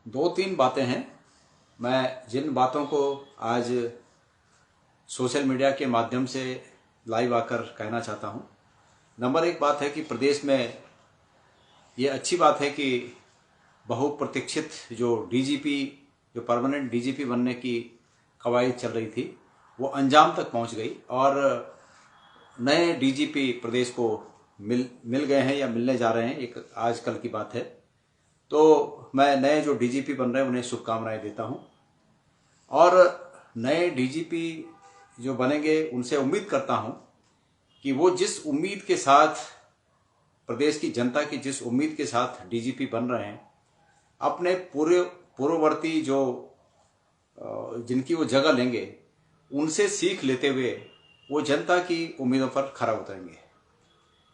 दो तीन बातें हैं। मैं जिन बातों को आज सोशल मीडिया के माध्यम से लाइव आकर कहना चाहता हूं। नंबर एक बात है कि प्रदेश में ये अच्छी बात है कि बहुप्रतीक्षित जो डीजीपी, जो परमानेंट डीजीपी बनने की कवायद चल रही थी, वो अंजाम तक पहुंच गई और नए डीजीपी प्रदेश को मिल गए हैं या मिलने जा रहे हैं। एक आजकल की बात है। तो मैं नए जो डीजीपी बन रहे हैं उन्हें शुभकामनाएं देता हूं और नए डीजीपी जो बनेंगे उनसे उम्मीद करता हूं कि वो जिस उम्मीद के साथ, प्रदेश की जनता की जिस उम्मीद के साथ डीजीपी बन रहे हैं, अपने पूर्ववर्ती जो जिनकी वो जगह लेंगे उनसे सीख लेते हुए वो जनता की उम्मीदों पर खरा उतरेंगे।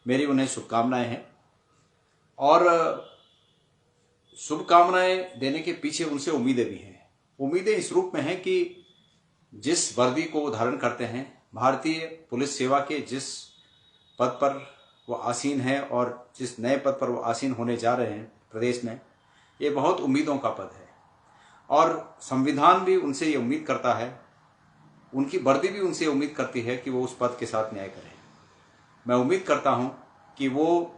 मेरी उन्हें शुभकामनाएं हैं और शुभकामनाएं देने के पीछे उनसे उम्मीदें भी हैं। उम्मीदें इस रूप में हैं कि जिस वर्दी को वो धारण करते हैं, भारतीय पुलिस सेवा के जिस पद पर वो आसीन हैं और जिस नए पद पर वो आसीन होने जा रहे हैं प्रदेश में, ये बहुत उम्मीदों का पद है और संविधान भी उनसे ये उम्मीद करता है, उनकी वर्दी भी उनसे उम्मीद करती है कि वो उस पद के साथ न्याय करें। मैं उम्मीद करता हूं कि वो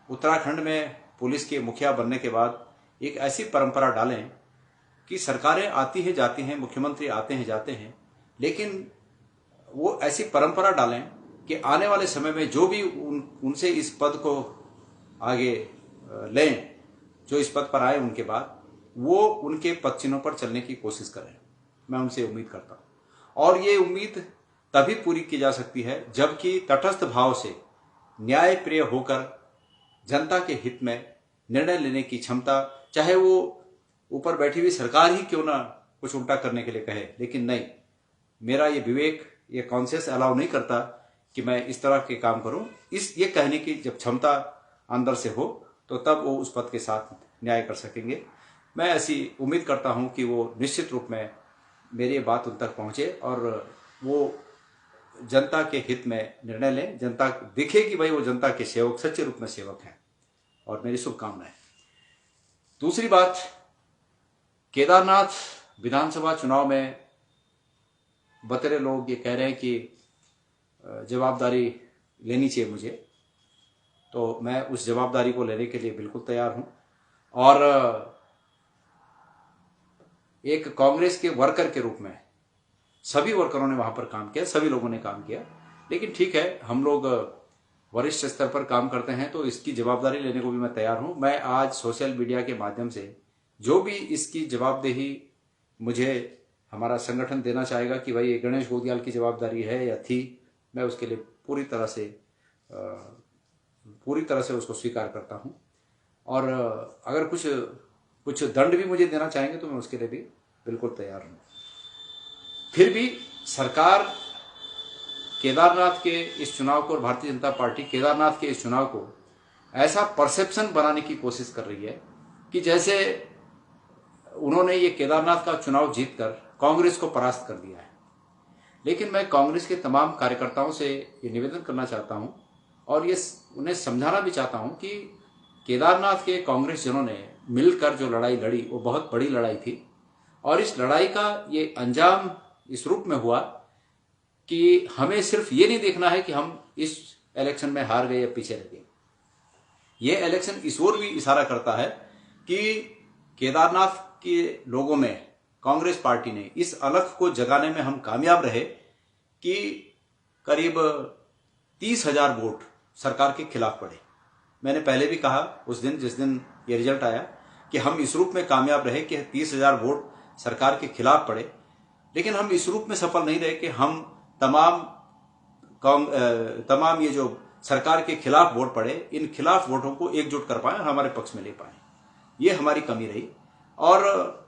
उत्तराखंड में पुलिस के मुखिया बनने के बाद एक ऐसी परंपरा डालें कि सरकारें आती हैं जाती हैं, मुख्यमंत्री आते हैं जाते हैं, लेकिन वो ऐसी परंपरा डालें कि आने वाले समय में जो भी उनसे इस पद को आगे लें, जो इस पद पर आए उनके बाद, वो उनके पद चिन्हों पर चलने की कोशिश करें। मैं उनसे उम्मीद करता हूं और ये उम्मीद तभी पूरी की जा सकती है जबकि तटस्थ भाव से न्याय प्रिय होकर जनता के हित में निर्णय लेने की क्षमता, चाहे वो ऊपर बैठी हुई सरकार ही क्यों ना कुछ उल्टा करने के लिए कहे, लेकिन नहीं, मेरा ये विवेक, ये कॉन्शियस अलाउ नहीं करता कि मैं इस तरह के काम करूं। ये कहने की जब क्षमता अंदर से हो तो तब वो उस पद के साथ न्याय कर सकेंगे। मैं ऐसी उम्मीद करता हूं कि वो निश्चित रूप में मेरी ये बात उन तक पहुंचे और वो जनता के हित में निर्णय लें, जनता दिखे कि भाई वो जनता के सेवक, सच्चे रूप में सेवक हैं, और मेरी शुभकामनाएं। दूसरी बात, केदारनाथ विधानसभा चुनाव में बतेरे लोग ये कह रहे हैं कि जवाबदारी लेनी चाहिए मुझे, तो मैं उस जवाबदारी को लेने के लिए बिल्कुल तैयार हूं और एक कांग्रेस के वर्कर के रूप में सभी वर्करों ने वहां पर काम किया, सभी लोगों ने काम किया, लेकिन ठीक है, हम लोग वरिष्ठ स्तर पर काम करते हैं तो इसकी जवाबदारी लेने को भी मैं तैयार हूं। मैं आज सोशल मीडिया के माध्यम से जो भी इसकी जवाबदेही मुझे हमारा संगठन देना चाहेगा कि भाई ये गणेश गोदियाल की जवाबदारी है या थी, मैं उसके लिए पूरी तरह से उसको स्वीकार करता हूं और अगर कुछ दंड भी मुझे देना चाहेंगे तो मैं उसके लिए भी बिल्कुल तैयार हूं। फिर भी सरकार केदारनाथ के इस चुनाव को और भारतीय जनता पार्टी केदारनाथ के इस चुनाव को ऐसा परसेप्शन बनाने की कोशिश कर रही है कि जैसे उन्होंने ये केदारनाथ का चुनाव जीतकर कांग्रेस को परास्त कर दिया है। लेकिन मैं कांग्रेस के तमाम कार्यकर्ताओं से ये निवेदन करना चाहता हूं और ये उन्हें समझाना भी चाहता हूं कि केदारनाथ के कांग्रेस जनों ने मिलकर जो लड़ाई लड़ी वो बहुत बड़ी लड़ाई थी और इस लड़ाई का ये अंजाम इस रूप में हुआ कि हमें सिर्फ ये नहीं देखना है कि हम इस इलेक्शन में हार गए या पीछे रह गए। ये इलेक्शन इस ओर भी इशारा करता है कि केदारनाथ के लोगों में कांग्रेस पार्टी ने इस अलख को जगाने में हम कामयाब रहे कि करीब 30,000 वोट सरकार के खिलाफ पड़े। मैंने पहले भी कहा उस दिन जिस दिन ये रिजल्ट आया कि हम इस रूप में कामयाब रहे कि 30,000 वोट सरकार के खिलाफ पड़े, लेकिन हम इस रूप में सफल नहीं रहे कि हम तमाम ये जो सरकार के खिलाफ वोट पड़े, इन खिलाफ वोटों को एकजुट कर पाए और हमारे पक्ष में ले पाए। ये हमारी कमी रही और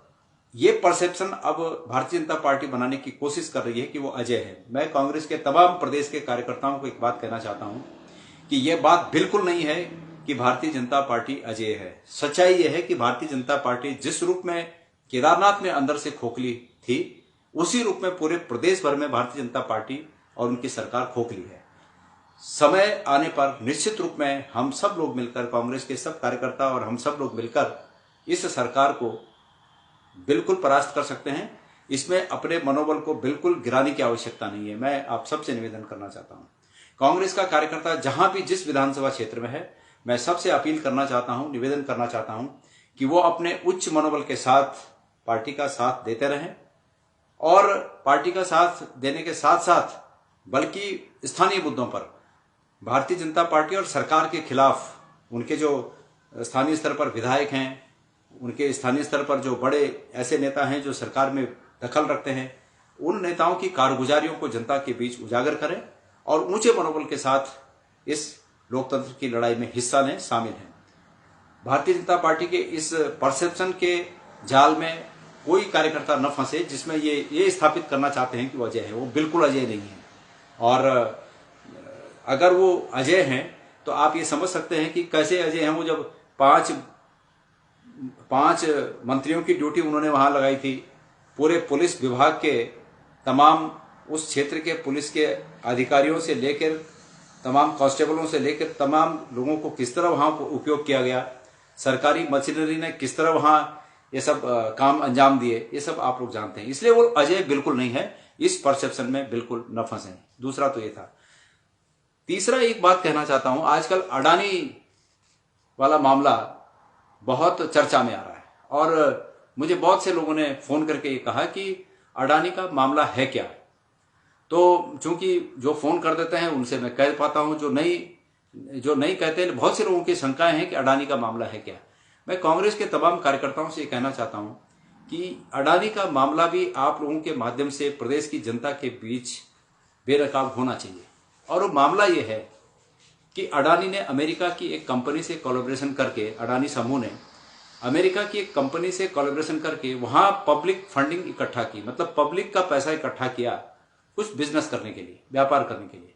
ये परसेप्शन अब भारतीय जनता पार्टी बनाने की कोशिश कर रही है कि वो अजय है। मैं कांग्रेस के तमाम प्रदेश के कार्यकर्ताओं को एक बात कहना चाहता हूं कि यह बात बिल्कुल नहीं है कि भारतीय जनता पार्टी अजय है। सच्चाई यह है कि भारतीय जनता पार्टी जिस रूप में केदारनाथ में अंदर से खोखली थी, उसी रूप में पूरे प्रदेश भर में भारतीय जनता पार्टी और उनकी सरकार खोखली है। समय आने पर निश्चित रूप में हम सब लोग मिलकर, कांग्रेस के सब कार्यकर्ता और हम सब लोग मिलकर इस सरकार को बिल्कुल परास्त कर सकते हैं। इसमें अपने मनोबल को बिल्कुल गिराने की आवश्यकता नहीं है। मैं आप सबसे निवेदन करना चाहता हूं, कांग्रेस का कार्यकर्ता जहां भी जिस विधानसभा क्षेत्र में है, मैं सबसे अपील करना चाहता हूं, निवेदन करना चाहता हूं कि वो अपने उच्च मनोबल के साथ पार्टी का साथ देते रहें और पार्टी का साथ देने के साथ साथ बल्कि स्थानीय मुद्दों पर भारतीय जनता पार्टी और सरकार के खिलाफ उनके जो स्थानीय स्तर पर विधायक हैं, उनके स्थानीय स्तर पर जो बड़े ऐसे नेता हैं जो सरकार में दखल रखते हैं, उन नेताओं की कारगुजारियों को जनता के बीच उजागर करें और ऊंचे मनोबल के साथ इस लोकतंत्र की लड़ाई में हिस्सा लें, शामिल हैं। भारतीय जनता पार्टी के इस परसेप्शन के जाल में कोई कार्यकर्ता न फंसे जिसमें ये स्थापित करना चाहते हैं कि वो अजय है। वो बिल्कुल अजय नहीं है। और अगर वो अजय हैं तो आप ये समझ सकते हैं कि कैसे अजय हैं वो, जब पांच मंत्रियों की ड्यूटी उन्होंने वहां लगाई थी। पूरे पुलिस विभाग के तमाम उस क्षेत्र के पुलिस के अधिकारियों से लेकर तमाम कांस्टेबलों से लेकर तमाम लोगों को किस तरह वहां उपयोग किया गया, सरकारी मशीनरी ने किस तरह वहां ये सब काम अंजाम दिए, ये सब आप लोग जानते हैं। इसलिए वो अजय बिल्कुल नहीं है। इस परसेप्शन में बिल्कुल न फंसे। दूसरा तो ये था। तीसरा एक बात कहना चाहता हूं, आजकल अडानी वाला मामला बहुत चर्चा में आ रहा है और मुझे बहुत से लोगों ने फोन करके ये कहा कि अडानी का मामला है क्या। तो चूंकि जो फोन कर देते हैं उनसे मैं कह पाता हूं, जो नहीं कहते, बहुत से लोगों की शंकाएं हैं कि अडानी का मामला है क्या। मैं कांग्रेस के तमाम कार्यकर्ताओं से ये कहना चाहता हूं कि अडानी का मामला भी आप लोगों के माध्यम से प्रदेश की जनता के बीच बेनकाब होना चाहिए। और वो मामला ये है कि अडानी ने अमेरिका की एक कंपनी से कोलैबोरेशन करके, अडानी समूह ने अमेरिका की एक कंपनी से कोलैबोरेशन करके वहां पब्लिक फंडिंग इकट्ठा की, मतलब पब्लिक का पैसा इकट्ठा किया कुछ बिजनेस करने के लिए, व्यापार करने के लिए।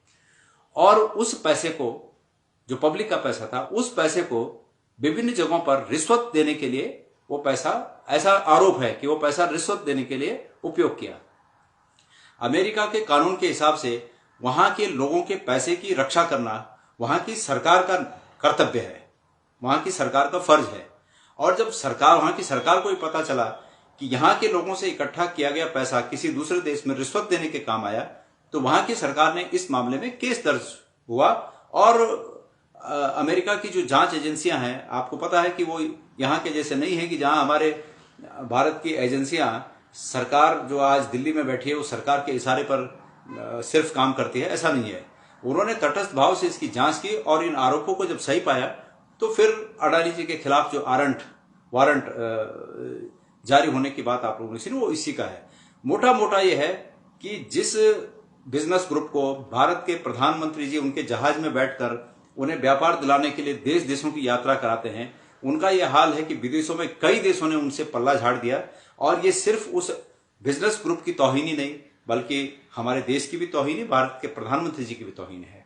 और उस पैसे को, जो पब्लिक का पैसा था, उस पैसे को विभिन्न जगहों पर रिश्वत देने के लिए वो पैसा, ऐसा आरोप है कि वो पैसा रिश्वत देने के लिए उपयोग किया। अमेरिका के कानून के हिसाब से वहां के लोगों के पैसे की रक्षा करना वहां की सरकार का कर्तव्य है, वहां की सरकार का फर्ज है। और जब वहां की सरकार को पता चला कि यहां के लोगों से इकट्ठा किया गया पैसा किसी दूसरे देश में रिश्वत देने के काम आया, तो वहां की सरकार ने इस मामले में केस दर्ज हुआ। और अमेरिका की जो जांच एजेंसियां हैं, आपको पता है कि वो यहां के जैसे नहीं है कि जहां हमारे भारत की एजेंसियां, सरकार जो आज दिल्ली में बैठी है वो सरकार के इशारे पर सिर्फ काम करती है, ऐसा नहीं है। उन्होंने तटस्थ भाव से इसकी जांच की और इन आरोपों को जब सही पाया तो फिर अडानी जी के खिलाफ जो वारंट जारी होने की बात आप लोगों ने सुनी, वो इसी का है। मोटा मोटा ये है कि जिस बिजनेस ग्रुप को भारत के प्रधानमंत्री जी उनके जहाज में बैठकर उन्हें व्यापार दिलाने के लिए देश देशों की यात्रा कराते हैं, उनका यह हाल है कि विदेशों में कई देशों ने उनसे पल्ला झाड़ दिया। और ये सिर्फ उस बिजनेस ग्रुप की तौहीन ही नहीं, बल्कि हमारे देश की भी तौहीन है, भारत के प्रधानमंत्री जी की भी तौहीन है।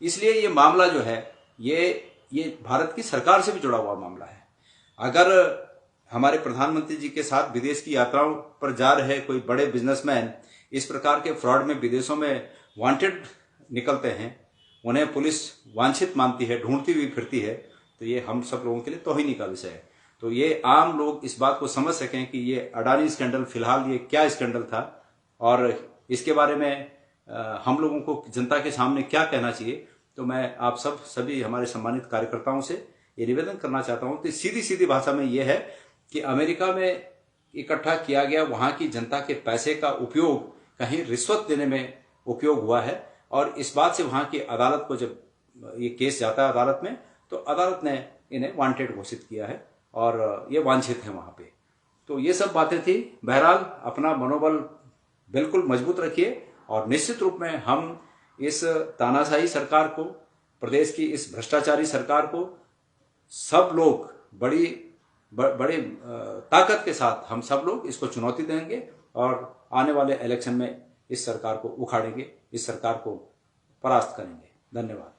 इसलिए ये मामला जो है ये भारत की सरकार से भी जुड़ा हुआ मामला है। अगर हमारे प्रधानमंत्री जी के साथ विदेश की यात्राओं पर जा रहे कोई बड़े बिजनेसमैन इस प्रकार के फ्रॉड में विदेशों में वांटेड निकलते हैं, उन्हें पुलिस वांछित मानती है, ढूंढती हुई फिरती है, तो ये हम सब लोगों के लिए तौहीनी का विषय है। तो ये आम लोग इस बात को समझ सकें कि ये अडानी स्कैंडल फिलहाल ये क्या स्कैंडल था और इसके बारे में हम लोगों को जनता के सामने क्या कहना चाहिए। तो मैं आप सभी हमारे सम्मानित कार्यकर्ताओं से ये निवेदन करना चाहता हूं कि सीधी भाषा में ये है कि अमेरिका में इकट्ठा किया गया वहां की जनता के पैसे का उपयोग कहीं रिश्वत देने में उपयोग हुआ है। और इस बात से वहां की अदालत को, जब ये केस जाता है अदालत में, तो अदालत ने इन्हें वांटेड घोषित किया है और ये वांछित है वहां पे। तो ये सब बातें थी। बहरहाल अपना मनोबल बिल्कुल मजबूत रखिए और निश्चित रूप में हम इस तानाशाही सरकार को, प्रदेश की इस भ्रष्टाचारी सरकार को, सब लोग बड़ी ताकत के साथ हम सब लोग इसको चुनौती देंगे और आने वाले इलेक्शन में इस सरकार को उखाड़ेंगे, इस सरकार को परास्त करेंगे। धन्यवाद।